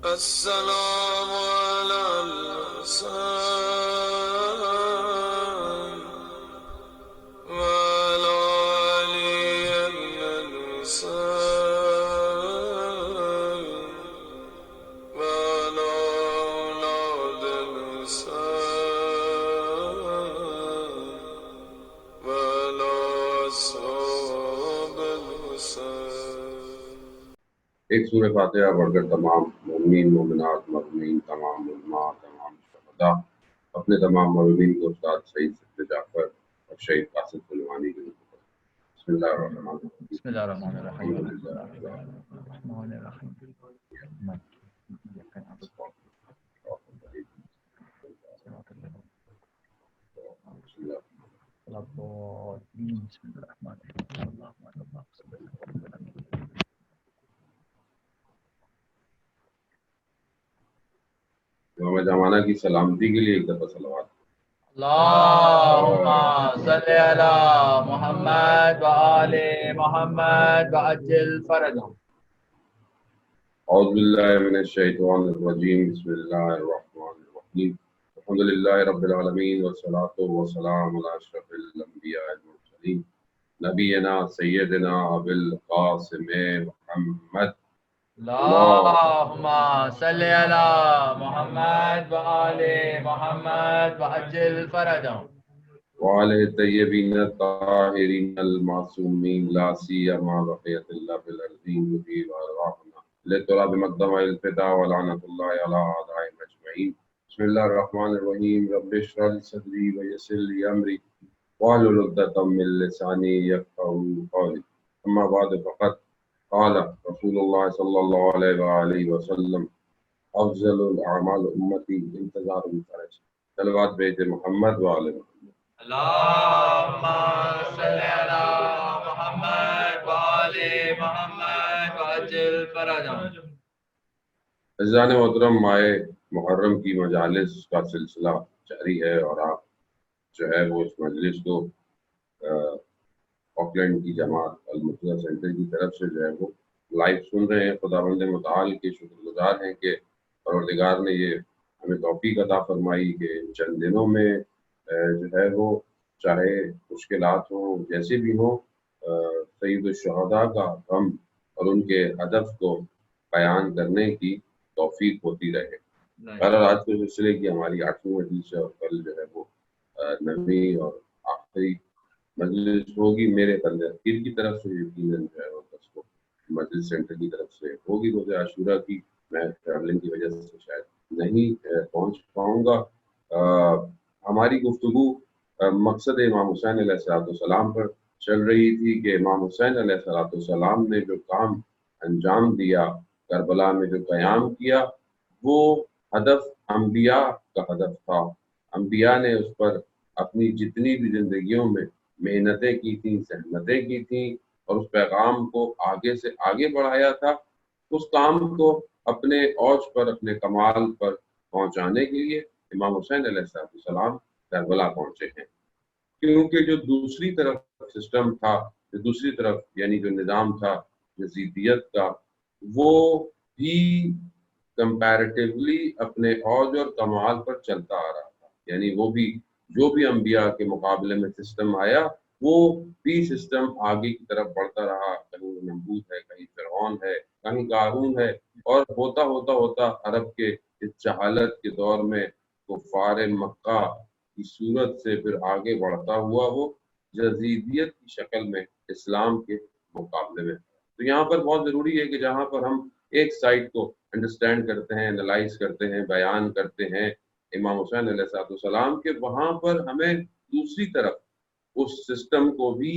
السلام على الحسين وعلى علي بن الحسين وعلى أولاد الحسين وعلى أصحاب الحسين. ایک سورہ فاتحہ پڑھ کر تمام مومنین مومنات مرحومین تمام علماء تمام شہداء اپنے تمام مرحومین کو استاد سعید صدر جعفر اور شہید قاسم سلیمانی کے ذکر کریں. بسم اللہ الرحمن الرحیم. بسم اللہ الرحمن الرحیم. الحمدللہ رب العالمین. الرحمن الرحیم. بسم اللہ الرحمن الرحیم. امام جمانہ کی سلامتی کے لیے ایک دفعہ صلوات. اللہم صلی علی محمد و آل محمد و عجل فرجهم. اعوذ باللہ من الشیطان الرجیم. بسم اللہ الرحمن الرحیم. الحمدللہ رب العالمین والصلاة والسلام علی اشرف الانبیاء والمرسلین نبینا سیدنا ابی القاسم محمد. اللہم صلی علی محمد و آل محمد و عجل فرجهم. وعلى الطيبين الطاهرين المعصومين لا سيما بقية الله في الأرضين يطيب أرواحنا لتراب مقدم الفداء ولعنة الله على أعدائهم أجمعين. بسم الله الرحمن الرحيم. رب اشرح لي صدري ويسر لي أمري واحلل عقدة من لساني يفقهوا قولي. أما بعد فقد قال رسول الله صلى الله عليه وآله وسلم أفضل الأعمال أمتي انتظار الفرج. صلوات بیت محمد وآل محمد. اللہم صلی علی محمد و آل محمد و عجل فرجهم. عزیزان محترم، ماہ محرم کی مجالس کا سلسلہ جاری ہے اور آپ جو ہے وہ اس مجلس کو آکلینڈ کی جماعت المرتضیٰ سینٹر کی طرف سے جو ہے وہ لائیو سن رہے ہیں. خداوند متعال کے شکر گزار ہیں کہ پروردگار نے یہ ہمیں توفیق عطا فرمائی کہ چند دنوں میں جو ہے وہ چاہے مشکلات ہوں جیسے بھی ہوں سید الشہداء کا غم اور ان کے ہدف کو بیان کرنے کی توفیق ہوتی رہے. آج کے سلسلے کی ہماری 8ویں مجلس ہے اور کل جو ہے وہ 9ویں اور آخری مجلس ہوگی. میرے تنظیر کی طرف سے یقیناً جو ہے وہ مجلس سینٹر کی طرف سے ہوگی. روز عاشورہ کی میں ٹریولنگ کی وجہ سے شاید نہیں پہنچ پاؤں گا. ہماری گفتگو مقصد امام حسین علیہ السلام پر چل رہی تھی کہ امام حسین علیہ السلام نے جو کام انجام دیا، کربلا میں جو قیام کیا، وہ ہدف انبیاء کا ہدف تھا. انبیاء نے اس پر اپنی جتنی بھی زندگیوں میں محنتیں کی تھیں، زحمتیں کی تھیں اور اس پیغام کو آگے سے آگے بڑھایا تھا. اس کام کو اپنے اوج پر، اپنے کمال پر پہنچانے کے لیے امام حسین علیہ السلام کربلا پہنچے ہیں. کیونکہ جو دوسری طرف سسٹم تھا، جو دوسری طرف یعنی جو نظام تھا یزیدیت کا، وہ بھی کمپیریٹیولی اپنے اوج اور کمال پر چلتا آ رہا تھا. یعنی وہ بھی جو بھی انبیاء کے مقابلے میں سسٹم آیا وہ بھی سسٹم آگے کی طرف بڑھتا رہا. کہیں نمرود ہے، کہیں فرعون ہے، کہیں قارون ہے، اور ہوتا ہوتا ہوتا عرب کے اس جہالت کے دور میں کفار مکہ کی صورت سے پھر آگے بڑھتا ہوا وہ یزیدیت کی شکل میں اسلام کے مقابلے میں. تو یہاں پر بہت ضروری ہے کہ جہاں پر ہم ایک سائڈ کو انڈرسٹینڈ کرتے ہیں، انالائز کرتے ہیں، بیان کرتے ہیں امام حسین علیہ السلام کے، وہاں پر ہمیں دوسری طرف اس سسٹم کو بھی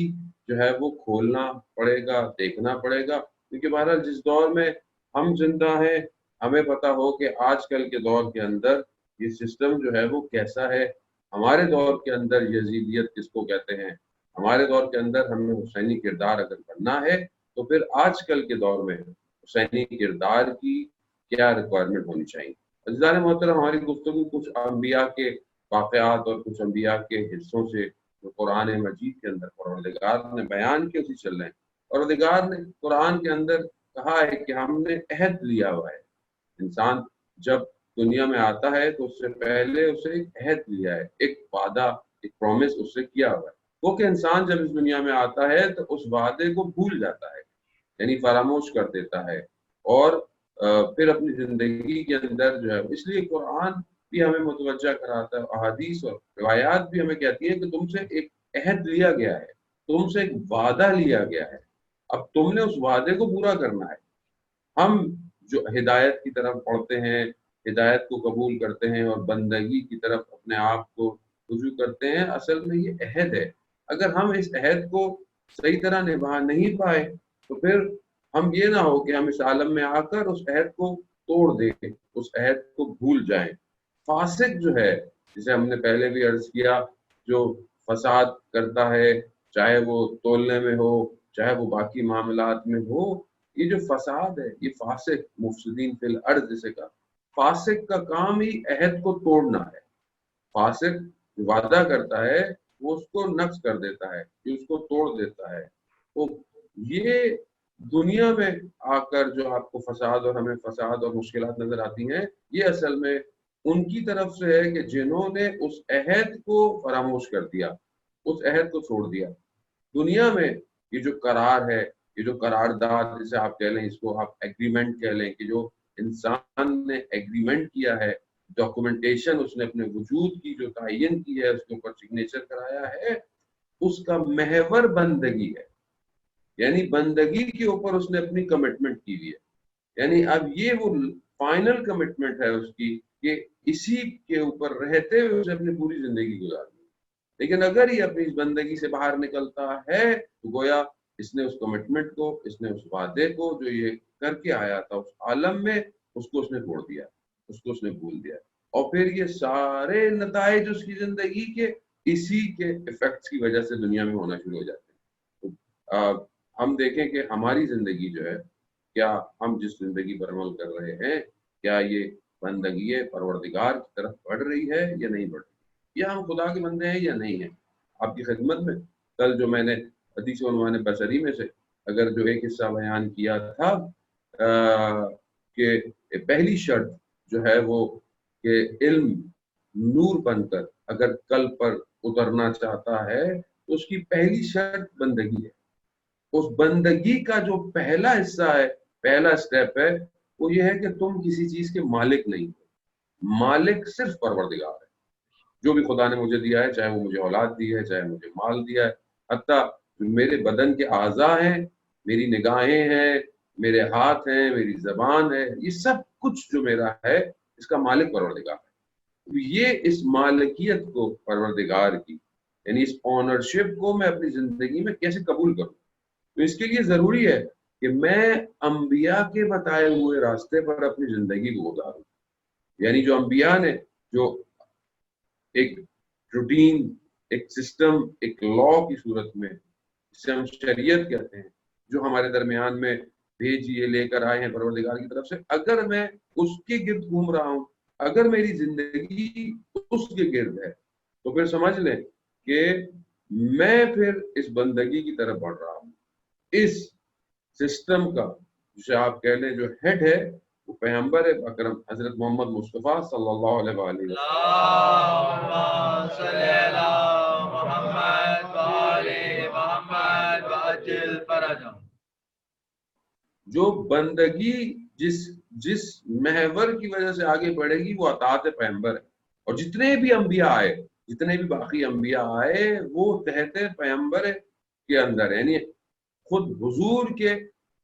جو ہے وہ کھولنا پڑے گا، دیکھنا پڑے گا. کیونکہ بہرحال جس دور میں ہم زندہ ہیں ہمیں پتہ ہو کہ آج کل کے دور کے اندر یہ سسٹم جو ہے وہ کیسا ہے. ہمارے دور کے اندر یزیدیت کس کو کہتے ہیں، ہمارے دور کے اندر ہمیں حسینی کردار اگر بننا ہے تو پھر آج کل کے دور میں حسینی کردار کی کیا ریکوائرمنٹ ہونی چاہیے. عزیزان محترم، ہماری گفتگو کچھ انبیاء کے واقعات اور کچھ انبیاء کے حصوں سے جو قرآن مجید کے اندر پروردگار نے بیان کیوں سے چل رہے ہیں. پروردگار نے قرآن کے اندر کہا ہے کہ ہم نے عہد لیا ہوا ہے انسان جب دنیا میں آتا ہے تو اس سے پہلے اسے ایک عہد لیا ہے، ایک وعدہ، ایک پرومس اس سے کیا ہوا ہے، وہ کہ انسان جب اس دنیا میں آتا ہے تو اس وعدے کو بھول جاتا ہے، یعنی فراموش کر دیتا ہے، اور پھر اپنی زندگی کے اندر جو ہے، اس لیے قرآن بھی ہمیں متوجہ کراتا ہے، احادیث اور روایات بھی ہمیں کہتی ہیں کہ تم سے ایک عہد لیا گیا ہے، تم سے ایک وعدہ لیا گیا ہے، اب تم نے اس وعدے کو پورا کرنا ہے۔ ہم جو ہدایت کی طرف پڑھتے ہیں، ہدایت کو قبول کرتے ہیں اور بندگی کی طرف اپنے آپ کو رجوع کرتے ہیں، اصل میں یہ عہد ہے۔ اگر ہم اس عہد کو صحیح طرح نبھا نہیں پائے تو پھر ہم یہ نہ ہو کہ ہم اس عالم میں آ کر اس عہد کو توڑ دیں، اس عہد کو بھول جائیں۔ فاسق جو ہے، جسے ہم نے پہلے بھی عرض کیا، جو فساد کرتا ہے، چاہے وہ تولنے میں ہو، چاہے وہ باقی معاملات میں ہو، یہ جو فساد ہے، یہ فاسق، مفسدین فی الارض جسے کہا، فاسق کا کام ہی عہد کو توڑنا ہے۔ فاسق جو وعدہ کرتا ہے وہ اس کو نقض کر دیتا ہے، یہ اس کو توڑ دیتا ہے۔ تو یہ دنیا میں آ کر جو آپ کو فساد اور ہمیں فساد اور مشکلات نظر آتی ہیں، یہ اصل میں ان کی طرف سے ہے کہ جنہوں نے اس عہد کو فراموش کر دیا، اس عہد کو چھوڑ دیا۔ دنیا میں یہ جو قرار ہے، یہ جو قرارداد جسے آپ کہہ لیں، اس کو آپ ایگریمنٹ کہہ لیں، کہ جو انسان نے ایگریمنٹ کیا ہے، ڈاکومنٹیشن اس نے اپنے وجود کی جو تعین کی ہے، اس کے اوپر سگنیچر کرایا ہے، اس کا محور بندگی ہے، یعنی بندگی کے اوپر اس نے اپنی کمٹمنٹ کی ہوئی ہے، یعنی اب یہ وہ فائنل کمٹمنٹ ہے اس کی کہ اسی کے اوپر رہتے ہوئے اسے اپنی پوری زندگی گزارنی۔ لیکن اگر یہ اپنی اس بندگی سے باہر نکلتا ہے تو گویا اس نے اس کمٹمنٹ کو، اس نے اس وعدے کو جو یہ کر کے آیا تھا اس عالم میں، اس کو اس نے چھوڑ دیا، اس کو اس نے بھول دیا، اور پھر یہ سارے نتائج اس کی زندگی کے اسی کے ایفیکٹس کی وجہ سے دنیا میں ہونا شروع ہو جاتے ہیں۔ تو ہم دیکھیں کہ ہماری زندگی جو ہے، کیا ہم جس زندگی پر عمل کر رہے ہیں، کیا یہ بندگی پروردگار کی طرف بڑھ رہی ہے یا نہیں بڑھ رہی، یا ہم خدا کے بندے ہیں یا نہیں ہیں۔ آپ کی خدمت میں کل جو میں نے حدیث عنوان بصری میں سے اگر جو ایک حصہ بیان کیا تھا کہ پہلی شرط جو ہے وہ کہ علم نور بن کر اگر کل پر اترنا چاہتا ہے تو اس کی پہلی شرط بندگی ہے۔ اس بندگی کا جو پہلا حصہ ہے، پہلا سٹیپ ہے، وہ یہ ہے کہ تم کسی چیز کے مالک نہیں ہو، مالک صرف پروردگار ہے۔ جو بھی خدا نے مجھے دیا ہے، چاہے وہ مجھے اولاد دی ہے، چاہے مجھے مال دیا ہے، حتیٰ میرے بدن کے اعضاء ہیں، میری نگاہیں ہیں، میرے ہاتھ ہیں، میری زبان ہے، یہ سب کچھ جو میرا ہے، اس کا مالک پروردگار ہے۔ یہ اس مالکیت کو پروردگار کی، یعنی اس اونرشپ کو میں اپنی زندگی میں کیسے قبول کروں؟ تو اس کے لیے ضروری ہے کہ میں انبیاء کے بتائے ہوئے راستے پر اپنی زندگی کو گزاروں، یعنی جو انبیاء نے جو ایک روٹین، ایک سسٹم، ایک لا کی صورت میں، جسے ہم شریعت کہتے ہیں، جو ہمارے درمیان میں بھیجیے لے کر آئے ہیں پروردگار کی طرف سے، اگر میں اس کے گرد گھوم رہا ہوں، اگر میری زندگی اس کے گرد ہے، تو پھر سمجھ لیں کہ میں پھر اس بندگی کی طرف بڑھ رہا ہوں۔ اس سسٹم کا جسے آپ کہہ لیں جو ہیڈ ہے، وہ پیغمبر اکرم حضرت محمد مصطفیٰ صلی اللہ علیہ وآلہ وسلم۔ اللہم صلی علی محمد وآلِ محمد وعجل فرجہم۔ جو بندگی جس محور کی وجہ سے آگے بڑھے گی وہ اطاعت پیغمبر ہے، اور جتنے بھی انبیاء آئے، جتنے بھی باقی انبیاء آئے، وہ تحت پیغمبر کے اندر، یعنی خود حضور کے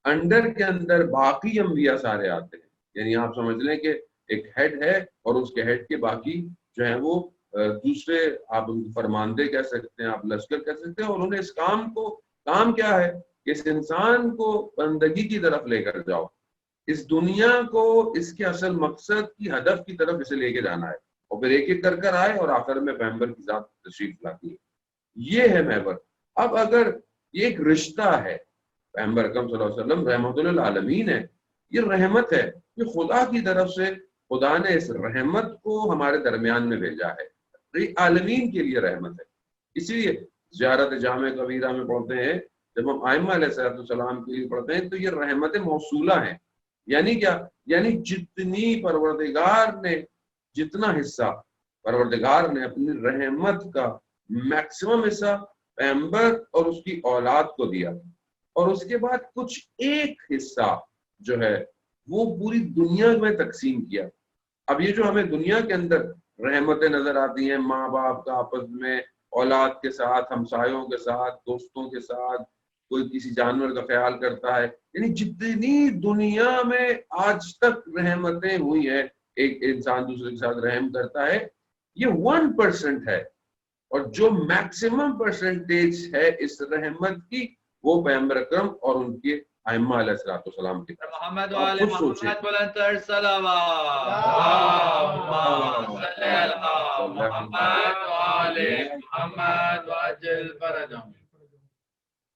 انڈر کے اندر باقی انبیاء سارے آتے ہیں۔ یعنی آپ سمجھ لیں کہ ایک ہیڈ ہے اور اس کے ہیڈ کے باقی جو ہیں وہ دوسرے، آپ ان کو فرماندے کہہ سکتے ہیں، آپ لشکر کہہ سکتے ہیں، اور انہیں اس کام کیا ہے کہ اس انسان کو بندگی کی طرف لے کر جاؤ، اس دنیا کو اس کے اصل مقصد کی ہدف کی طرف اسے لے کے جانا ہے، اور پھر ایک ایک کر آئے اور آخر میں پیغمبر کی ذات تشریف لاتی ہے۔ یہ ہے محور۔ اب اگر یہ ایک رشتہ ہے، پیغمبر اکرم صلی اللہ علیہ وسلم رحمت للعالمین ہے، یہ رحمت ہے، یہ خدا کی طرف سے خدا نے اس رحمت کو ہمارے درمیان میں بھیجا ہے، عالمین کے لیے رحمت ہے۔ اسی لیے زیارت جامع کبیرہ میں پڑھتے ہیں، جب ہم ائمہ علیہ السلام کے لیے پڑھتے ہیں تو یہ رحمت موصولہ ہیں، یعنی کیا؟ یعنی جتنی پروردگار نے جتنا حصہ پروردگار نے اپنی رحمت کا میکسیمم حصہ پیغمبر اور اس کی اولاد کو دیا، اور اس کے بعد کچھ ایک حصہ جو ہے وہ پوری دنیا میں تقسیم کیا۔ اب یہ جو ہمیں دنیا کے اندر رحمتیں نظر آتی ہیں، ماں باپ کا آپس میں، اولاد کے ساتھ، ہمسایوں کے ساتھ، دوستوں کے ساتھ، کوئی کسی جانور کا خیال کرتا ہے، یعنی جتنی دنیا میں آج تک رحمتیں ہوئی ہیں، ایک انسان دوسرے کے ساتھ رحم کرتا ہے، یہ 1% ہے۔ اور جو میکسیمم پرسنٹیج ہے اس رحمت کی، وہ پیغمبر اکرم اور ان کے ائمہ علیہ الصلوۃ والسلام کی طرف۔ محمد آپ وآل خود سوچیں، محمد بلندتر صلوات، اللهم صل على محمد وآل محمد وعجل فرجهم۔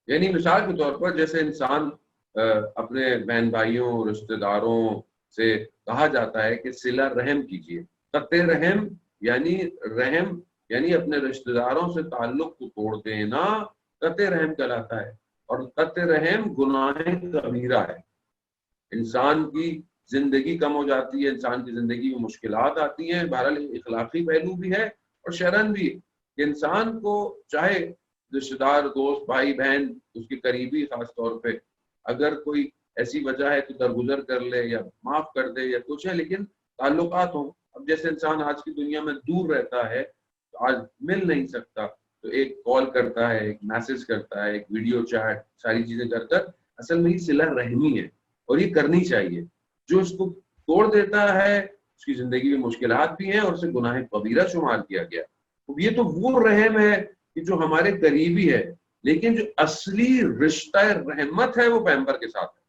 یعنی مثال کے طور پر جیسے انسان اپنے بہن بھائیوں، رشتہ داروں سے کہا جاتا ہے کہ صلہ رحم کیجیے، قطع رحم یعنی اپنے رشتہ داروں سے تعلق کو توڑ دینا قطع رحم کہلاتا ہے، اور قطع رحم گناہ کبیرہ ہے۔ انسان کی زندگی کم ہو جاتی ہے، انسان کی زندگی میں مشکلات آتی ہیں، بہرحال اخلاقی پہلو بھی ہے اور شرعن بھی، کہ انسان کو چاہے رشتہ دار، دوست، بھائی بہن، اس کے قریبی خاص طور پہ اگر کوئی ایسی وجہ ہے تو درگزر کر لے یا معاف کر دے یا کچھ ہے، لیکن تعلقات ہوں۔ اب جیسے انسان آج کی دنیا میں دور رہتا ہے، تو آج مل نہیں سکتا، تو ایک کال کرتا ہے، ایک میسج کرتا ہے، ایک ویڈیو چیٹ، ساری چیزیں کر کر اصل میں یہ صلہ رحمی ہے، اور یہ کرنی چاہیے۔ جو اس کو توڑ دیتا ہے اس کی زندگی میں مشکلات بھی ہیں اور اسے گناہ کبیرہ شمار کیا گیا۔ یہ تو وہ رحم ہے کہ جو ہمارے قریبی ہے، لیکن جو اصلی رشتہ رحمت ہے وہ پیغمبر کے ساتھ ہے۔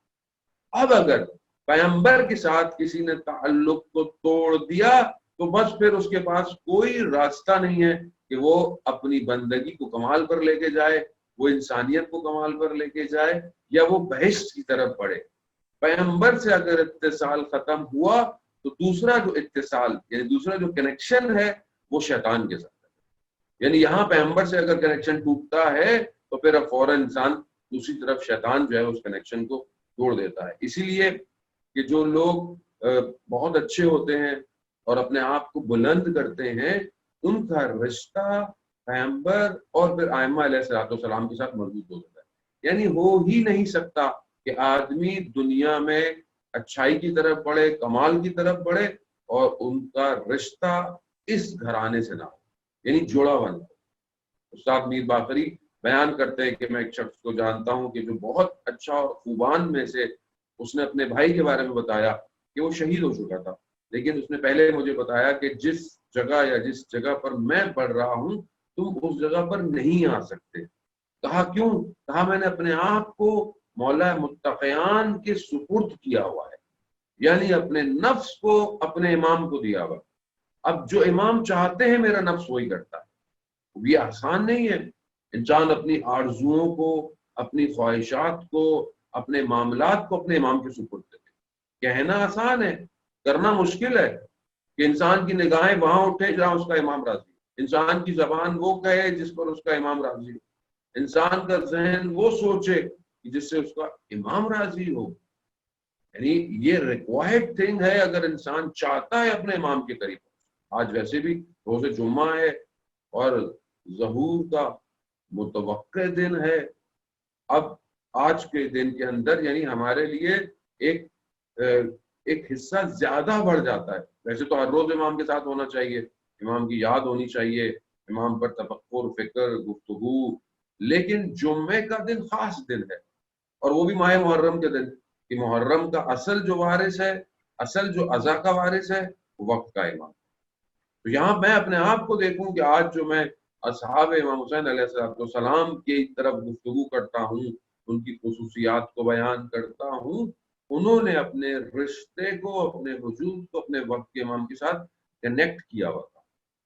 اب اگر پیغمبر کے ساتھ کسی نے تعلق کو توڑ دیا تو بس پھر اس کے پاس کوئی راستہ نہیں ہے کہ وہ اپنی بندگی کو کمال پر لے کے جائے، وہ انسانیت کو کمال پر لے کے جائے، یا وہ بہشت کی طرف بڑھے۔ پیغمبر سے اگر اتصال ختم ہوا تو دوسرا جو اتصال یعنی دوسرا جو کنیکشن ہے وہ شیطان کے ساتھ ہے۔ یعنی یہاں پیغمبر سے اگر کنیکشن ٹوٹتا ہے تو پھر اب فوراً انسان دوسری طرف شیطان جو ہے اس کنیکشن کو توڑ دیتا ہے۔ اسی لیے کہ جو لوگ بہت اچھے ہوتے ہیں اور اپنے آپ کو بلند کرتے ہیں، ان کا رشتہ پیغمبر اور پھر ائمہ علیہ الصلوۃ والسلام کے ساتھ مضبوط ہو جاتا ہے۔ یعنی ہو ہی نہیں سکتا کہ آدمی دنیا میں اچھائی کی طرف بڑھے، کمال کی طرف بڑھے، اور ان کا رشتہ اس گھرانے سے نہ ہو، یعنی جوڑا ہوا نہ ہو۔ استاد میر باقری بیان کرتے ہیں کہ میں ایک شخص کو جانتا ہوں کہ جو بہت اچھا اور خوبان میں سے، اس نے اپنے بھائی کے بارے میں بتایا کہ وہ شہید ہو چکا تھا، لیکن اس نے پہلے مجھے بتایا کہ جس جگہ پر میں پڑھ رہا ہوں تم اس جگہ پر نہیں آ سکتے۔ کہا کیوں؟ کہا میں نے اپنے آپ کو مولا متقیان کے سپرد کیا ہوا ہے، یعنی اپنے نفس کو اپنے امام کو دیا ہوا۔ اب جو امام چاہتے ہیں میرا نفس وہی کرتا ہے۔ یہ آسان نہیں ہے، انسان اپنی آرزوؤں کو، اپنی خواہشات کو، اپنے معاملات کو اپنے امام کے سپرد کرے۔ کہنا آسان ہے، کرنا مشکل ہے، کہ انسان کی نگاہیں وہاں اٹھے جہاں اس کا امام راضی ہے، انسان کی زبان وہ کہے جس پر اس کا امام راضی ہے، انسان کا ذہن وہ سوچے جس سے اس کا امام راضی ہو۔ یعنی یہ ریکوائرڈ تھنگ ہے اگر انسان چاہتا ہے اپنے امام کے قریب۔ آج ویسے بھی روز جمعہ ہے اور ظہور کا متوقع دن ہے۔ اب آج کے دن کے اندر یعنی ہمارے لیے ایک حصہ زیادہ بڑھ جاتا ہے۔ ویسے تو ہر روز امام کے ساتھ ہونا چاہیے، امام کی یاد ہونی چاہیے، امام پر تفکر، فکر، گفتگو، لیکن جمعے کا دن خاص دن ہے، اور وہ بھی ماہ محرم کے دن، کہ محرم کا اصل جو وارث ہے، اصل جو عزا کا وارث ہے، وقت کا امام۔ تو یہاں میں اپنے آپ کو دیکھوں کہ آج جو میں اصحاب امام حسین علیہ السلام کی طرف گفتگو کرتا ہوں، ان کی خصوصیات کو بیان کرتا ہوں، انہوں نے اپنے رشتے کو، اپنے وجود کو اپنے وقت کے امام کے ساتھ کنیکٹ کیا ہوا تھا،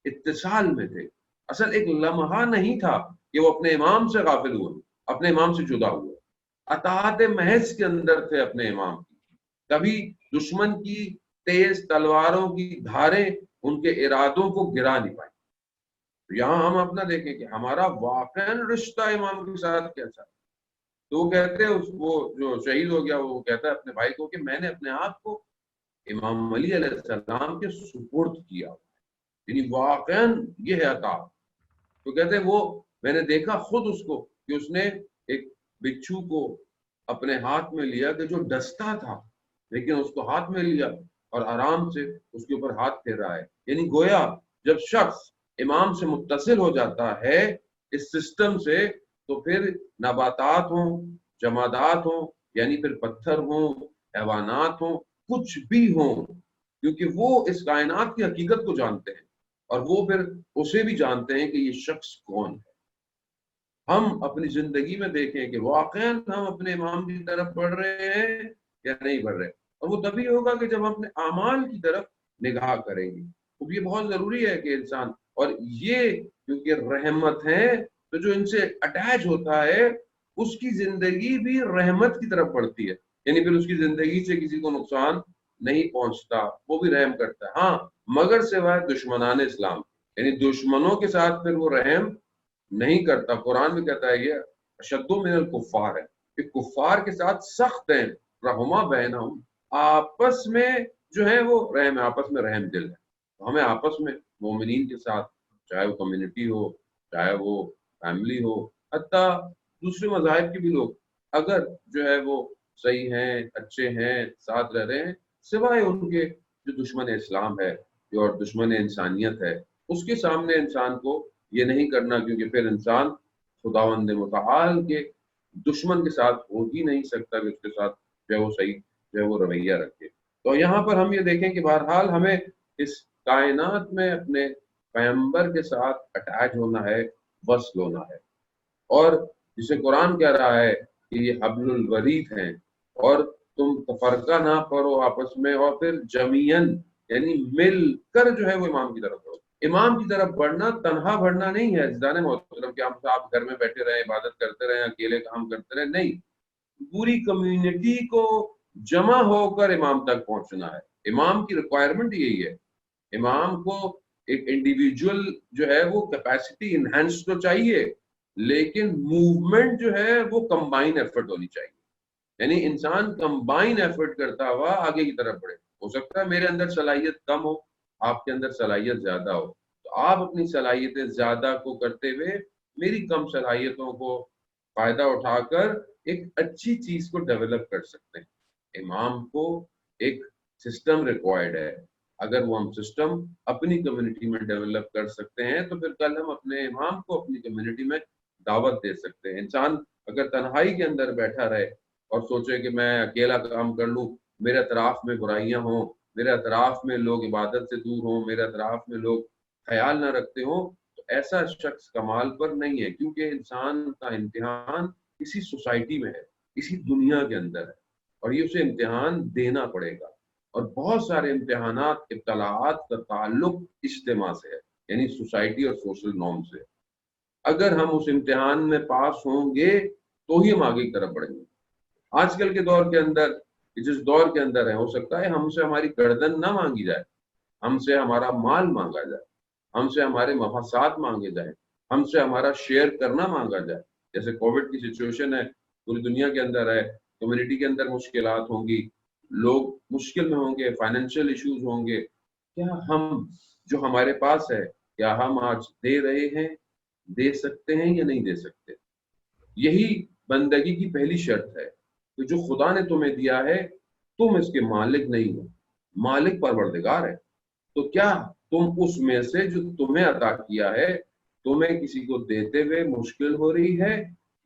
اتصال میں تھے۔ اصل ایک لمحہ نہیں تھا کہ وہ اپنے امام سے غافل ہوئے، اپنے امام سے جدا ہوئے، اطاعت محض کے اندر تھے اپنے امام کی۔ کبھی دشمن کی تیز تلواروں کی دھاریں ان کے ارادوں کو گرا نہیں پائیں۔ تو یہاں ہم اپنا دیکھیں کہ ہمارا واقعاً رشتہ امام کے ساتھ کیسا ہے۔ تو وہ کہتے ہیں وہ جو شہید ہو گیا وہ کہتا ہے اپنے بھائی کو کہ میں نے اپنے آپ کو امام علی علیہ السلام کے سپرد کیا، یعنی واقعاً یہ ہے عطا۔ تو کہتے ہیں وہ میں نے دیکھا خود اس کو کہ اس نے ایک بچھو کو اپنے ہاتھ میں لیا کہ جو ڈستا تھا، لیکن اس کو ہاتھ میں لیا اور آرام سے اس کے اوپر ہاتھ پھیر رہا ہے، یعنی گویا جب شخص امام سے متصل ہو جاتا ہے اس سسٹم سے تو پھر نباتات ہوں، جمادات ہوں، یعنی پھر پتھر ہوں، حیوانات ہوں، کچھ بھی ہوں، کیونکہ وہ اس کائنات کی حقیقت کو جانتے ہیں اور وہ پھر اسے بھی جانتے ہیں کہ یہ شخص کون ہے۔ ہم اپنی زندگی میں دیکھیں کہ واقعا ہم اپنے امام کی طرف بڑھ رہے ہیں یا نہیں بڑھ رہے، اور وہ تبھی ہوگا کہ جب ہم اپنے اعمال کی طرف نگاہ کریں گے۔ تو یہ بہت ضروری ہے کہ انسان، اور یہ کیونکہ رحمت ہے تو جو ان سے اٹیچ ہوتا ہے اس کی زندگی بھی رحمت کی طرف بڑھتی ہے، یعنی پھر اس کی زندگی سے کسی کو نقصان نہیں پہنچتا، وہ بھی رحم کرتا ہے، ہاں مگر سوائے دشمنان اسلام، یعنی دشمنوں کے ساتھ پھر وہ رحم نہیں کرتا۔ قرآن بھی کہتا ہے یہ اشد من الکفار ہے کہ کفار کے ساتھ سخت ہیں، رحما بینہم، آپس میں جو ہے وہ رحم ہے، آپس میں رحم دل ہے۔ تو ہمیں آپس میں مومنین کے ساتھ، چاہے وہ کمیونٹی ہو، چاہے وہ فیملی ہو، حتیٰ دوسرے مذاہب کے بھی لوگ اگر جو ہے وہ صحیح ہیں، اچھے ہیں، ساتھ رہ رہے ہیں، سوائے ان کے جو دشمن اسلام ہے جو دشمن انسانیت ہے، اس کے سامنے انسان کو یہ نہیں کرنا، کیونکہ پھر انسان خداوند متعال کے دشمن کے ساتھ ہو ہی نہیں سکتا کہ اس کے ساتھ جو ہے وہ صحیح جو ہے وہ رویہ رکھے۔ تو یہاں پر ہم یہ دیکھیں کہ بہرحال ہمیں اس کائنات میں اپنے پیغمبر کے ساتھ اٹیچ ہونا ہے، وصل ہونا ہے، اور جسے قرآن کہہ رہا ہے کہ یہ حبل الورید ہیں، اور تم تفرقہ نہ کرو آپس میں، اور پھر جمیعاً یعنی مل کر جو ہے وہ امام کی طرف بڑھو۔ امام کی طرف بڑھنا تنہا بڑھنا نہیں ہے عزیزان محترم کہ ہم صاحب گھر میں بیٹھے رہیں، عبادت کرتے رہیں، اکیلے کام کرتے رہیں، نہیں، پوری کمیونٹی کو جمع ہو کر امام تک پہنچنا ہے۔ امام کی ریکوائرمنٹ یہی ہے، امام کو ایک انڈیویجول جو ہے وہ کیپیسٹی انہینس تو چاہیے، لیکن موومنٹ جو ہے وہ کمبائن ایفرٹ ہونی چاہیے، یعنی انسان کمبائن ایفرٹ کرتا ہوا آگے کی طرف بڑھے۔ ہو سکتا ہے میرے اندر صلاحیت کم ہو، آپ کے اندر صلاحیت زیادہ ہو، تو آپ اپنی صلاحیتیں زیادہ کو کرتے ہوئے میری کم صلاحیتوں کو فائدہ اٹھا کر ایک اچھی چیز کو ڈیولپ کر سکتے ہیں۔ امام کو ایک سسٹم ریکوائرڈ ہے، اگر وہ ہم سسٹم اپنی کمیونٹی میں ڈیولپ کر سکتے ہیں تو پھر کل ہم اپنے امام کو اپنی کمیونٹی میں دعوت دے سکتے ہیں۔ انسان اگر تنہائی کے اندر بیٹھا رہے اور سوچے کہ میں اکیلا کام کر لوں، میرے اطراف میں برائیاں ہوں، میرے اطراف میں لوگ عبادت سے دور ہوں، میرے اطراف میں لوگ خیال نہ رکھتے ہوں، تو ایسا شخص کمال پر نہیں ہے، کیونکہ انسان کا امتحان اسی سوسائٹی میں ہے، اسی دنیا کے اندر ہے، اور یہ اسے امتحان دینا پڑے گا۔ اور بہت سارے امتحانات، ابتلاعات کا تعلق اجتماع سے ہے، یعنی سوسائٹی اور سوشل نارم سے۔ اگر ہم اس امتحان میں پاس ہوں گے تو ہی ہم آگے کی طرف بڑھیں گے۔ آج کل کے دور کے اندر، جس دور کے اندر ہے، ہو سکتا ہے ہم سے ہماری گردن نہ مانگی جائے، ہم سے ہمارا مال مانگا جائے، ہم سے ہمارے مفاسات مانگے جائیں، ہم سے ہمارا شیئر کرنا مانگا جائے۔ جیسے کووڈ کی سچویشن ہے، پوری دنیا کے اندر ہے، کمیونٹی کے اندر مشکلات ہوں گی، لوگ مشکل میں ہوں گے، فائنینشیل ایشوز ہوں گے، کیا ہم جو ہمارے پاس ہے کیا ہم آج دے رہے ہیں، دے سکتے ہیں یا نہیں دے سکتے؟ یہی بندگی کی پہلی شرط ہے کہ جو خدا نے تمہیں دیا ہے تم اس کے مالک نہیں ہو، مالک پروردگار ہے، تو کیا تم اس میں سے جو تمہیں عطا کیا ہے تمہیں کسی کو دیتے ہوئے مشکل ہو رہی ہے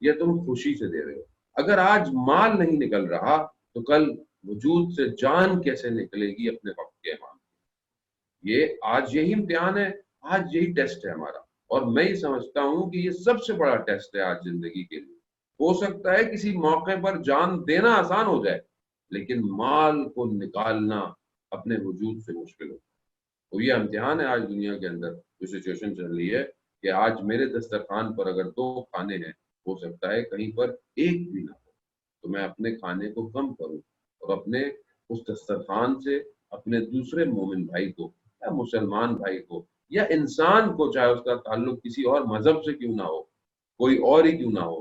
یا تم خوشی سے دے رہے ہو؟ اگر آج مال نہیں نکل رہا تو کل وجود سے جان کیسے نکلے گی اپنے وقت کے امام؟ یہ آج یہی امتحان ہے، آج یہی ٹیسٹ ہے ہمارا، اور میں یہ سمجھتا ہوں کہ یہ سب سے بڑا ٹیسٹ ہے آج زندگی کے لیے۔ ہو سکتا ہے کسی موقع پر جان دینا آسان ہو جائے، لیکن مال کو نکالنا اپنے وجود سے مشکل ہو۔ تو یہ امتحان ہے آج دنیا کے اندر جو سچویشن چل رہی ہے کہ آج میرے دسترخوان پر اگر 2 کھانے ہیں، ہو سکتا ہے کہیں پر ایک بھی نہ ہو، تو میں اپنے کھانے کو کم کروں اور اپنے اس دسترخوان سے اپنے دوسرے مومن بھائی کو یا مسلمان بھائی کو یا انسان کو، چاہے اس کا تعلق کسی اور مذہب سے کیوں نہ ہو، کوئی اور ہی کیوں نہ ہو،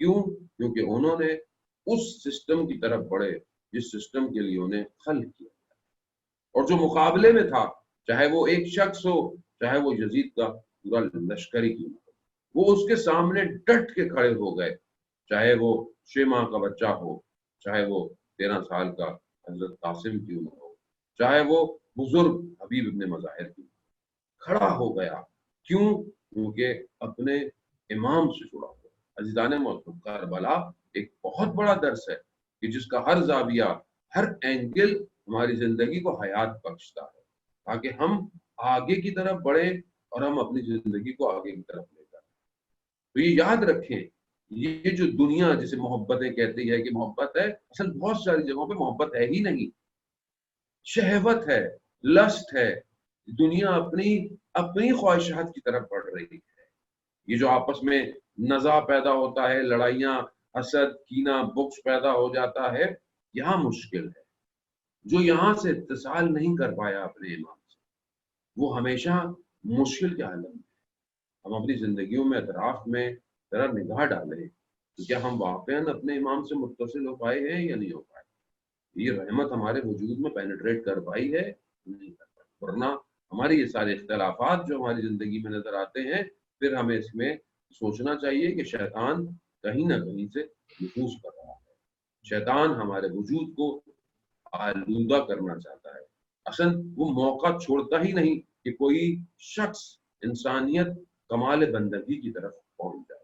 کیوں؟ کیونکہ انہوں نے اس سسٹم کی طرف بڑھے جس سسٹم کے لیے انہیں خلق کیا، اور جو مقابلے میں تھا، چاہے وہ ایک شخص ہو، چاہے وہ یزید کا پورا لشکر ہی کیوں نہ ہو، وہ اس کے سامنے ڈٹ کے کھڑے ہو گئے، چاہے وہ 6 ماہ کا بچہ ہو، چاہے وہ 13 سال کا حضرت قاسم کیوں نہ ہو، چاہے وہ بزرگ حبیب ابن مظاہر کیوں، کھڑا ہو گیا۔ کیوں؟ کیونکہ اپنے امام سے جڑا ہوا۔ عزیزان محترم، کربلا ایک بہت بڑا درس ہے کہ جس کا ہر زاویہ، ہر اینگل ہماری زندگی کو حیات بخشتا ہے، تاکہ ہم آگے کی طرف بڑھیں اور ہم اپنی زندگی کو آگے کی طرف لے جائیں۔ تو یہ یاد رکھیں، یہ جو دنیا جسے محبتیں کہتی ہے کہ محبت ہے، اصل بہت ساری جگہوں پہ محبت ہے ہی نہیں، شہوت ہے، لسٹ ہے۔ دنیا اپنی خواہشات کی طرف بڑھ رہی ہے۔ یہ جو آپس میں نزاع پیدا ہوتا ہے، لڑائیاں، حسد، کینہ، بغض پیدا ہو جاتا ہے، یہاں مشکل ہے۔ جو یہاں سے اتصال نہیں کر پایا اپنے امام سے، وہ ہمیشہ مشکل کے عالم میں۔ ہم اپنی زندگیوں میں، اطراف میں ذرا نگاہ ڈالیں کہ کیا ہم واقعاً اپنے امام سے متصل ہو پائے ہیں یا نہیں ہو پائے۔ یہ رحمت ہمارے وجود میں پینیٹریٹ کر پائی ہے؟ نہیں کر پائی۔ ورنہ ہماری یہ سارے اختلافات جو ہماری زندگی میں نظر آتے ہیں، پھر ہمیں اس میں سوچنا چاہیے کہ شیطان کہیں نہ کہیں سے نفوذ کر رہا ہے۔ شیطان ہمارے وجود کو آلودہ کرنا چاہتا ہے۔ اصل وہ موقع چھوڑتا ہی نہیں کہ کوئی شخص، انسانیت کمال بندگی کی طرف پہنچ جائے۔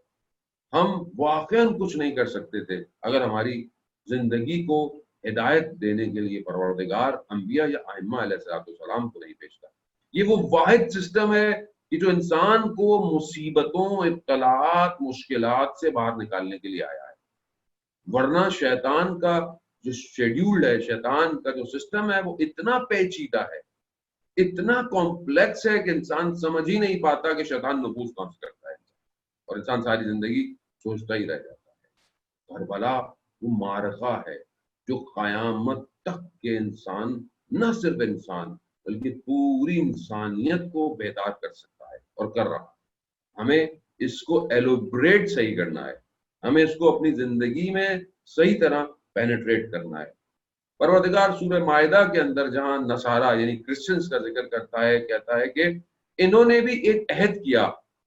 ہم واقعاً کچھ نہیں کر سکتے تھے اگر ہماری زندگی کو ہدایت دینے کے لیے پروردگار انبیاء یا ائمہ علیہ السلام کو نہیں بھیجتا۔ یہ وہ واحد سسٹم ہے کہ جو انسان کو مصیبتوں، ابتلاءات، مشکلات سے باہر نکالنے کے لیے آیا ہے۔ ورنہ شیطان کا جو شیڈیول ہے، شیطان کا جو سسٹم ہے، وہ اتنا پیچیدہ ہے، اتنا کمپلیکس ہے کہ انسان سمجھ ہی نہیں پاتا کہ شیطان نفوذ کہاں سے کرتا ہے، اور انسان ساری زندگی سوچتا ہی رہ جاتا ہے۔ کربلا وہ معرکہ ہے جو قیامت تک کے انسان، نہ صرف انسان بلکہ پوری انسانیت کو بیدار کر سکتا ہے اور کر رہا ہے۔ ہمیں اس کو ایلوبریٹ صحیح کرنا ہے، ہمیں اس کو اپنی زندگی میں صحیح طرح پینیٹریٹ کرنا ہے۔ پروردگار سورہ مائدہ کے اندر جہاں نصارہ یعنی کرسچنز کا ذکر کرتا ہے، کہتا ہے کہ انہوں نے بھی ایک عہد کیا،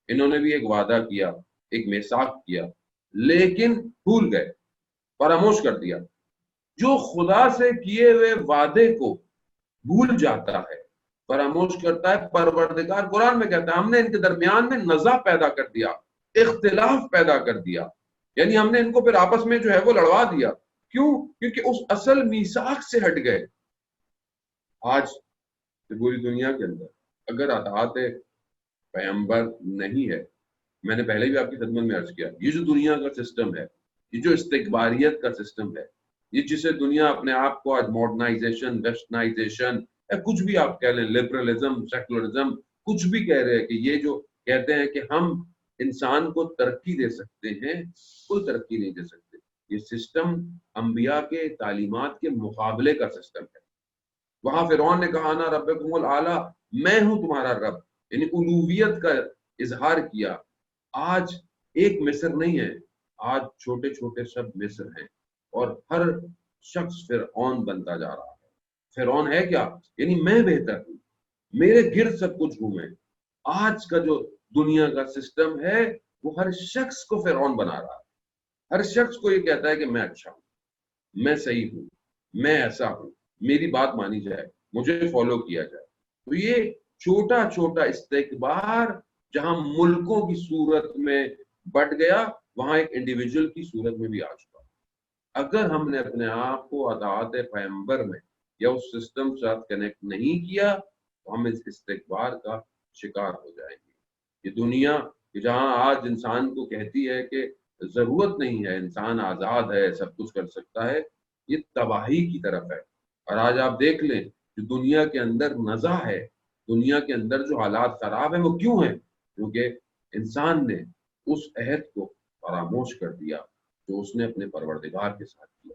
انہوں نے بھی ایک وعدہ کیا، ایک میثاق کیا، لیکن بھول گئے، فراموش کر دیا۔ جو خدا سے کیے ہوئے وعدے کو بھول جاتا ہے، فراموش کرتا ہے، پروردگار قرآن میں کہتا ہے ہم نے ان کے درمیان میں نزاع پیدا کر دیا، اختلاف پیدا کر دیا، یعنی ہم نے ان کو پھر آپس میں جو ہے وہ لڑوا دیا۔ کیوں؟ کیونکہ اس اصل میثاق سے ہٹ گئے۔ آج پوری دنیا کے اندر اگر اطاعت پیغمبر نہیں ہے، میں نے پہلے بھی آپ کی خدمت میں عرض کیا، یہ جو دنیا کا سسٹم ہے، یہ جو استکباریت کا سسٹم ہے، یہ جسے دنیا اپنے آپ کو آج ماڈرنائزیشن، ویسٹرنائزیشن، یا کچھ بھی آپ کہہ لیں، لبرلزم، سیکولرزم، کچھ بھی کہہ رہے ہیں کہ یہ جو کہتے ہیں کہ ہم انسان کو ترقی دے سکتے ہیں، کوئی ترقی نہیں دے سکتے۔ یہ سسٹم انبیاء کے تعلیمات کے مقابلے کا سسٹم ہے۔ وہاں فرعون نے کہا انا ربکم الاعلی، میں ہوں تمہارا رب، یعنی الوہیت کا اظہار کیا۔ آج ایک مصر نہیں ہے، آج چھوٹے چھوٹے سب مصر ہیں، اور ہر شخص فرعون بنتا جا رہا ہے۔ فرعون ہے کیا؟ یعنی میں بہتر ہوں، میرے گرد سب کچھ گھومے۔ آج کا جو دنیا کا سسٹم ہے وہ ہر شخص کو فرعون بنا رہا ہے۔ ہر شخص کو یہ کہتا ہے کہ میں اچھا ہوں، میں صحیح ہوں، میں ایسا ہوں، میری بات مانی جائے، مجھے فالو کیا جائے۔ تو یہ چھوٹا چھوٹا استکبار جہاں ملکوں کی صورت میں بٹ گیا، وہاں ایک انڈیویجول کی صورت میں بھی آ چکا۔ اگر ہم نے اپنے آپ کو اطاعت پیغمبر میں یا اس سسٹم کے ساتھ کنیکٹ نہیں کیا تو ہم اس استکبار کا شکار ہو جائیں گے۔ یہ دنیا جہاں آج انسان کو کہتی ہے کہ ضرورت نہیں ہے، انسان آزاد ہے، سب کچھ کر سکتا ہے، یہ تباہی کی طرف ہے۔ اور آج آپ دیکھ لیں جو دنیا کے اندر نزاع ہے، دنیا کے اندر جو حالات خراب ہیں، وہ کیوں ہیں؟ کیونکہ انسان نے اس عہد کو فراموش کر دیا جو اس نے اپنے پروردگار کے ساتھ کیا۔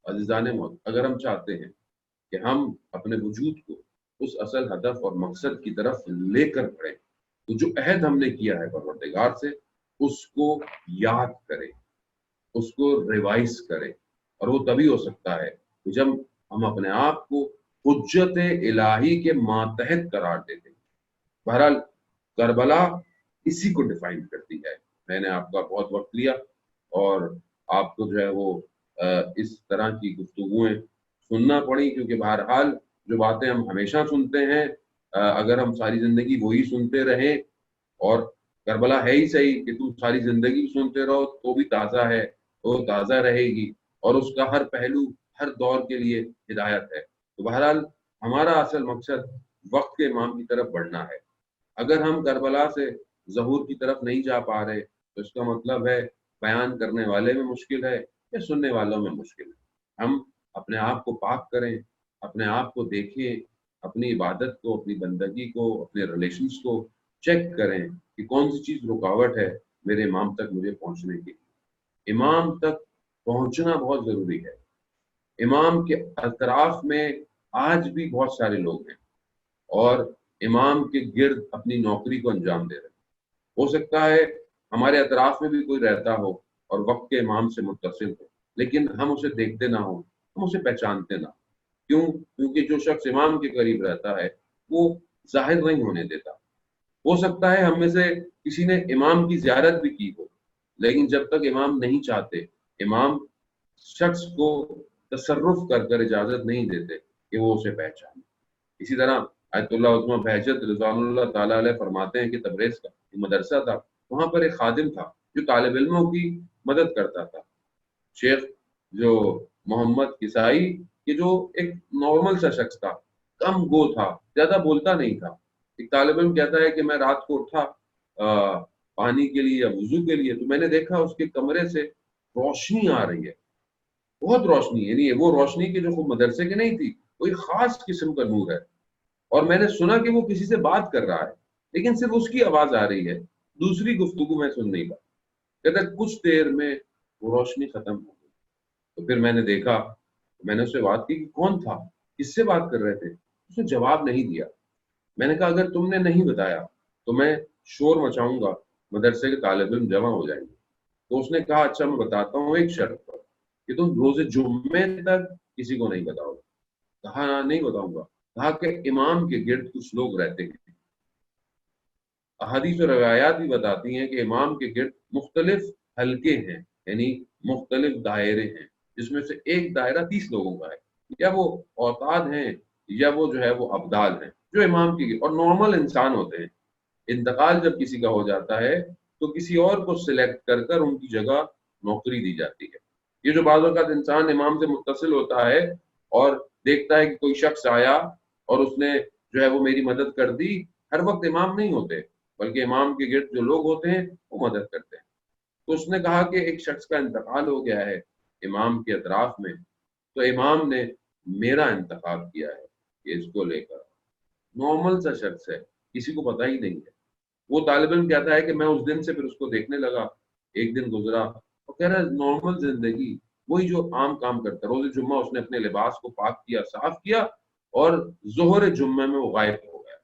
عزیزان موت، اگر ہم چاہتے ہیں کہ ہم اپنے وجود کو اس اصل ہدف اور مقصد کی طرف لے کر بڑھیں، تو جو عہد ہم نے کیا ہے پروردگار سے، اس کو یاد کریں، اس کو ریوائز کریں، اور وہ تبھی ہو سکتا ہے کہ جب ہم اپنے آپ کو حجت الہی کے ماتحت قرار دیتے ہیں۔ بہرحال کربلا اسی کو ڈیفائن کرتی ہے۔ میں نے آپ کا بہت وقت لیا اور آپ کو جو ہے وہ اس طرح کی گفتگویں سننا پڑی، کیونکہ بہرحال جو باتیں ہم ہمیشہ سنتے ہیں اگر ہم ساری زندگی وہی سنتے رہیں، اور کربلا ہے ہی صحیح کہ تم ساری زندگی سنتے رہو تو بھی تازہ ہے، وہ تازہ رہے گی، اور اس کا ہر پہلو ہر دور کے لیے ہدایت ہے۔ تو بہرحال ہمارا اصل مقصد وقت کے امام کی طرف بڑھنا ہے۔ اگر ہم کربلا سے ظہور کی طرف نہیں جا پا رہے تو اس کا مطلب ہے بیان کرنے والے میں مشکل ہے یا سننے والوں میں مشکل ہے۔ ہم اپنے آپ کو پاک کریں، اپنے آپ کو دیکھیں، اپنی عبادت کو، اپنی بندگی کو، اپنے ریلیشنز کو چیک کریں کہ کون سی چیز رکاوٹ ہے میرے امام تک مجھے پہنچنے کے لیے۔ امام تک پہنچنا بہت ضروری ہے۔ امام کے اطراف میں آج بھی بہت سارے لوگ ہیں اور امام کے گرد اپنی نوکری کو انجام دے رہے ہیں۔ ہو سکتا ہے ہمارے اطراف میں بھی کوئی رہتا ہو اور وقت کے امام سے متصل ہو، لیکن ہم اسے دیکھتے نہ ہوں، ہم اسے پہچانتے نہ ہوں۔ کیوں؟ کیونکہ جو شخص امام کے قریب رہتا ہے وہ ظاہر نہیں ہونے دیتا۔ ہو سکتا ہے ہم میں سے کسی نے امام کی زیارت بھی کی ہو، لیکن جب تک امام نہیں چاہتے، امام شخص کو تصرف کر اجازت نہیں دیتے کہ وہ اسے پہچانے۔ اسی طرح آیت اللہ عثمان بہجت رضوان اللہ تعالیٰ علیہ فرماتے ہیں کہ تبریز کا ایک مدرسہ تھا، وہاں پر ایک خادم تھا جو طالب علموں کی مدد کرتا تھا۔ شیخ جو محمد کسائی، کہ جو ایک نارمل سا شخص تھا، کم گو تھا، زیادہ بولتا نہیں تھا۔ ایک طالب علم کہتا ہے کہ میں رات کو اٹھا پانی کے لیے یا وضو کے لیے، تو میں نے دیکھا اس کے کمرے سے روشنی آ رہی ہے، بہت روشنی، یعنی وہ روشنی کی جو خوب مدرسے کی نہیں تھی، وہ ایک خاص قسم کا نور ہے، اور میں نے سنا کہ وہ کسی سے بات کر رہا ہے، لیکن صرف اس کی آواز آ رہی ہے، دوسری گفتگو میں سن نہیں پا۔ کہتا ہے کچھ دیر میں وہ روشنی ختم ہو گئی، تو پھر میں نے دیکھا، میں نے اس سے بات کی کہ کون تھا، کس سے بات کر رہے تھے؟ اس نے جواب نہیں دیا۔ میں نے کہا اگر تم نے نہیں بتایا تو میں شور مچاؤں گا، مدرسے کے طالب علم جمع ہو جائیں گے۔ تو اس نے کہا اچھا میں بتاتا ہوں، ایک شرط پر کہ تم روز جمعے تک کسی کو نہیں بتاؤ گے۔ کہا نہیں بتاؤں گا۔ کہا کہ امام کے گرد کچھ لوگ رہتے ہیں، احادیث و روایات بھی بتاتی ہیں کہ امام کے گرد مختلف حلقے ہیں، یعنی مختلف دائرے ہیں، جس میں سے ایک دائرہ 30 لوگوں کا ہے، یا وہ اوتاد ہیں یا وہ جو ہے وہ ابدال ہیں جو امام کی اور نارمل انسان ہوتے ہیں۔ انتقال جب کسی کا ہو جاتا ہے تو کسی اور کو سلیکٹ کر ان کی جگہ نوکری دی جاتی ہے۔ یہ جو بعض اوقات انسان امام سے متصل ہوتا ہے اور دیکھتا ہے کہ کوئی شخص آیا اور اس نے جو ہے وہ میری مدد کر دی، ہر وقت امام نہیں ہوتے، بلکہ امام کے گرد جو لوگ ہوتے ہیں وہ مدد کرتے ہیں۔ تو اس نے کہا کہ ایک شخص کا انتقال ہو گیا ہے امام کے اطراف میں، تو امام نے میرا انتخاب کیا ہے کہ اس کو لے کر، نارمل سا شخص ہے، کسی کو پتہ ہی نہیں ہے۔ وہ طالب علم کہتا ہے کہ میں اس دن سے پھر اس کو دیکھنے لگا، ایک دن گزرا اور کہہ رہا ہے نارمل زندگی، وہی جو عام کام کرتا، روز جمعہ اس نے اپنے لباس کو پاک کیا، صاف کیا، اور ظہر جمعہ میں وہ غائب ہو گیا۔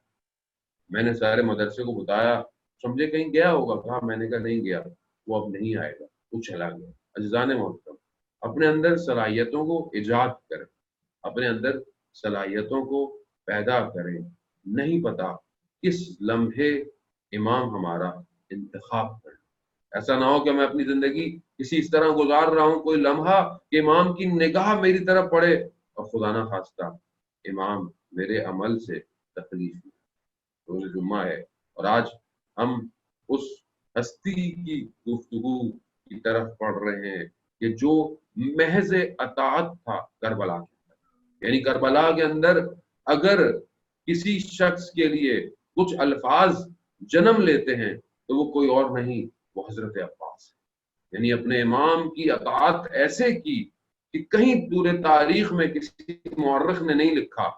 میں نے سارے مدرسے کو بتایا، سمجھے کہیں گیا ہوگا، کہا میں نے کہا نہیں گیا، وہ اب نہیں آئے گا، وہ چلا گیا۔ عزیزان محترم، اپنے اندر صلاحیتوں کو ایجاد کریں، اپنے اندر صلاحیتوں کو پیدا کریں۔ نہیں پتا کس لمحے امام ہمارا انتخاب کریں۔ ایسا نہ ہو کہ میں اپنی زندگی کسی اس طرح گزار رہا ہوں، کوئی لمحہ کہ امام کی نگاہ میری طرف پڑے اور خدا نہ خواستہ امام میرے عمل سے تکلیف میں۔ روز جمعہ ہے اور آج ہم اس ہستی کی گفتگو کی طرف پڑھ رہے ہیں کہ جو محض اطاعت تھا کربلا کے اندر، یعنی کربلا کے اندر اگر کسی شخص کے لیے کچھ الفاظ جنم لیتے ہیں تو وہ کوئی اور نہیں، وہ حضرت عباس ہے۔ یعنی اپنے امام کی اطاعت ایسے کی کہ کہیں پورے تاریخ میں کسی مورخ نے نہیں لکھا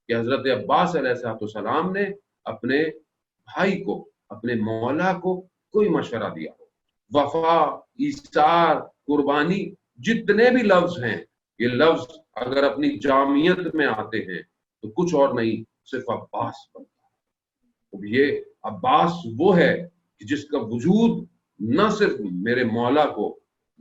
کہ حضرت عباس علیہ السلام نے اپنے بھائی کو، اپنے مولا کو کوئی مشورہ دیا ہو۔ وفا، ایثار، قربانی، جتنے بھی لفظ ہیں، یہ لفظ اگر اپنی جامعیت میں آتے ہیں تو کچھ اور نہیں، صرف عباس بنتا ہے۔ اب یہ عباس وہ ہے کہ جس کا وجود نہ صرف میرے مولا کو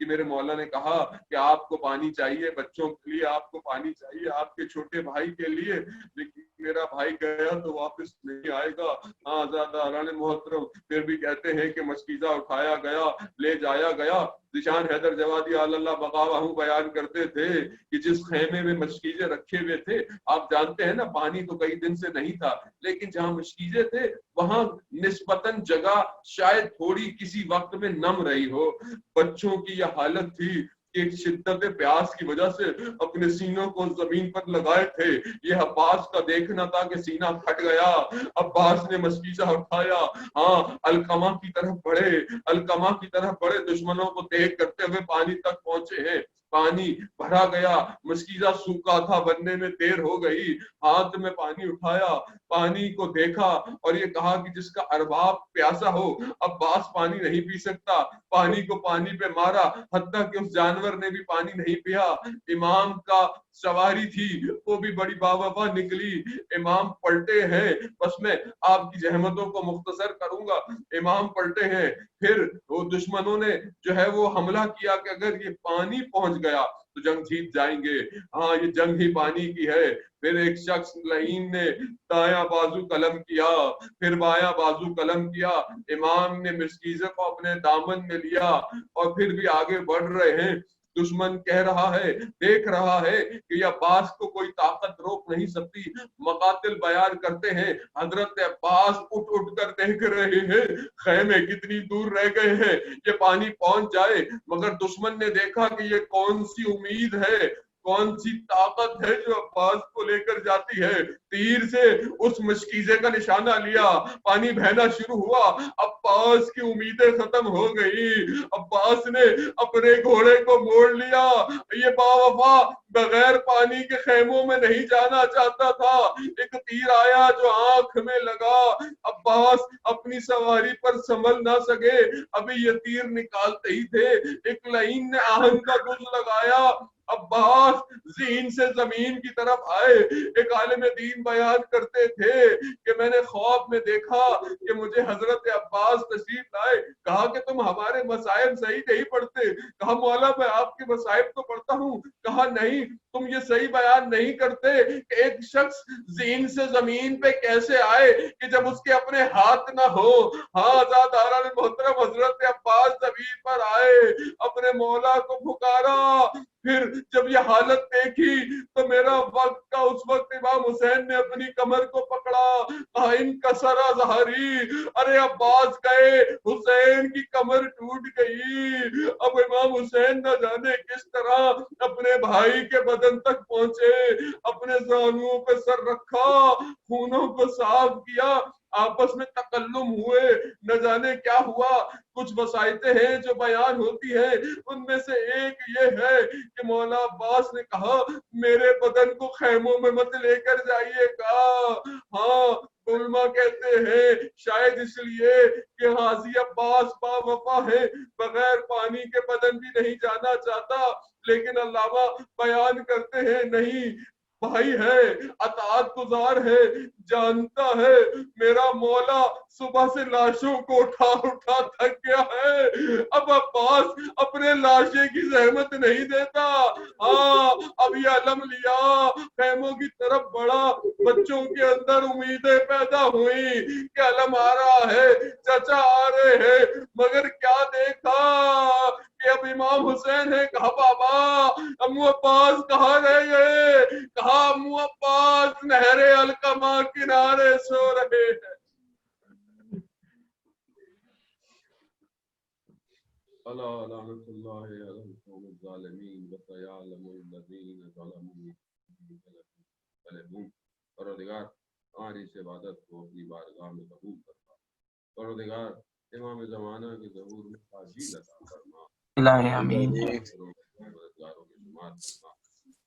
کہ میرے مولا نے کہا کہ آپ کو پانی چاہیے، بچوں کے لیے آپ کو پانی چاہیے، آپ کے چھوٹے بھائی کے لیے، لیکن میرا بھائی گیا تو واپس نہیں آئے گا۔ ہاں آزاداران محترم، پھر بھی کہتے ہیں کہ مشکیزہ اٹھایا گیا، لے جایا گیا۔ ذیشان حیدر جوادی اللہ بقاوہ بیان کرتے تھے کہ جس خیمے میں مشکیزے رکھے ہوئے تھے، آپ جانتے ہیں نا پانی تو کئی دن سے نہیں تھا، لیکن جہاں مشکیزے تھے وہاں نسبتاً جگہ شاید تھوڑی کسی وقت میں نم رہی ہو۔ بچوں کی یہ حالت تھی کہ شدت پیاس کی وجہ سے اپنے سینوں کو زمین پر لگائے تھے۔ یہ عباس کا دیکھنا تھا کہ سینہ پھٹ گیا۔ عباس نے مشکیزہ اٹھایا، ہاں القمہ کی طرف بڑھے، القمہ کی طرف بڑھے، دشمنوں کو دیکھ کرتے ہوئے پانی تک پہنچے ہیں۔ پانی بھرا گیا، مشکیزہ سوکھا تھا، بننے میں دیر ہو گئی۔ ہاتھ میں پانی اٹھایا، پانی کو دیکھا اور یہ کہا کہ جس کا ارباب پیاسا ہو، عباس پانی نہیں پی سکتا۔ پانی کو پانی پہ مارا، حتیٰ کہ اس جانور نے بھی پانی نہیں پیا۔ امام کا سواری تھی وہ بھی بڑی باوفا نکلی۔ امام پلٹے ہیں، بس میں آپ کی زحمتوں کو مختصر کروں گا۔ امام پلٹے ہیں، پھر وہ دشمنوں نے جو ہے وہ حملہ کیا کہ اگر یہ پانی پہنچ گیا تو جنگ جیت جائیں گے، ہاں یہ جنگ ہی پانی کی ہے۔ پھر ایک شخص لعین نے دایاں بازو قلم کیا، پھر بایاں بازو قلم کیا۔ امام نے مشکیزے کو اپنے دامن میں لیا اور پھر بھی آگے بڑھ رہے ہیں۔ دشمن کہہ رہا ہے، دیکھ رہا ہے کہ یہ عباس کو کوئی طاقت روک نہیں سکتی۔ مقاتل بیان کرتے ہیں حضرت عباس اٹھ اٹھ کر دیکھ رہے ہیں خیمے کتنی دور رہ گئے ہیں، یہ پانی پہنچ جائے، مگر دشمن نے دیکھا کہ یہ کون سی امید ہے، کون سی طاقت ہے جو عباس کو لے کر جاتی ہے۔ تیر سے اس مشکیزے کا نشانہ لیا، پانی بہنا شروع ہوا، عباس کی امیدیں ختم ہو گئی۔ عباس نے اپنے گھوڑے کو موڑ لیا، یہ باوفا بغیر پانی کے خیموں میں نہیں جانا چاہتا تھا۔ ایک تیر آیا جو آنکھ میں لگا، عباس اپنی سواری پر سنبھل نہ سکے، ابھی یہ تیر نکالتے ہی تھے ایک لعین نے آہن کا گز لگایا، عباس ذہن سے زمین کی طرف آئے۔ ایک عالم دین بیان کرتے تھے کہ میں نے خواب میں دیکھا کہ مجھے حضرت عباس تشریف لائے، کہا کہ تم ہمارے مصائب صحیح نہیں پڑھتے، کہا مولا میں آپ کے مصائب تو پڑھتا ہوں، کہا نہیں تم یہ صحیح بیان نہیں کرتے کہ ایک شخص ذہن سے زمین پہ کیسے آئے کہ جب اس کے اپنے ہاتھ نہ ہو۔ ہاں آزاداران محترم، حضرت عباس زمین پر آئے، اپنے مولا کو پکارا، پھر جب یہ حالت دیکھی تو میرا وقت کا اس وقت امام حسین نے اپنی کمر کو پکڑا، کہا ان کا سرا ظہری، ارے عباس گئے، حسین کی کمر ٹوٹ گئی۔ اب امام حسین نہ جانے کس طرح اپنے بھائی کے بدن تک پہنچے، اپنے زانوؤں پہ سر رکھا، خونوں کو صاف کیا، آپس میں تکلم ہوئے، نہ جانے کیا ہوا۔ کچھ وصائتیں ہیں جو بیان ہوتی ہیں، ان میں سے ایک یہ ہے کہ مولا عباس نے کہا میرے بدن کو خیموں میں مت لے کر جائیے گا۔ ہاں علماء کہتے ہیں شاید اس لیے کہ غازی عباس با وفا ہے، بغیر پانی کے بدن بھی نہیں جانا چاہتا، لیکن علامہ بیان کرتے ہیں نہیں، بھائی ہے، اطاعت گزار ہے، جانتا ہے میرا مولا صبح سے لاشوں کو اٹھا اٹھا تھک گیا ہے، اب عباس اپنے لاشے کی زحمت نہیں دیتا۔ ہاں اب یہ علم لیا، خیموں کی طرف بڑھا، بچوں کے اندر امیدیں پیدا ہوئی کہ علم آ رہا ہے، چچا آ رہے ہیں، مگر کیا دیکھا کہ اب امام حسین ہے، کہا بابا امو عباس کہاں رہ گئے، کہا امو عباس نہر القمہ کنارے سو رہے ہیں۔ الا لعنت اللہ علی القوم الظالمین وسیعلم الذین ظلموا غلبون۔ پروردگار ہماری اس عبادت کو اپنی بارگاہ میں قبول کرنا، پروردگار امام زمانہ کے ظہور میں تاجیل عطا فرما، الہی آمین۔ مددگاروں کے شمار کرنا۔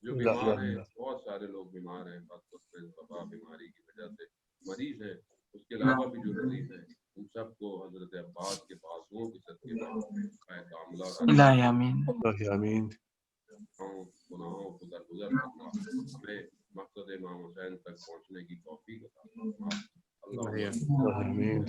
جو بیمار ہیں، بہت سارے لوگ بیمار ہیں، خاص طور پہ وبا بیماری کی وجہ سے مریض ہیں، اس کے علاوہ بھی جو مریض ہیں ان سب کو حضرت عباس کے بازوؤں کے صدقے کاملہ الہی آمین۔ آمین۔ گناہوں کو درگزر فرما، ہمیں مقصد امام حسین تک پہنچنے کی توفیق عطا فرما۔ اللہ آمین۔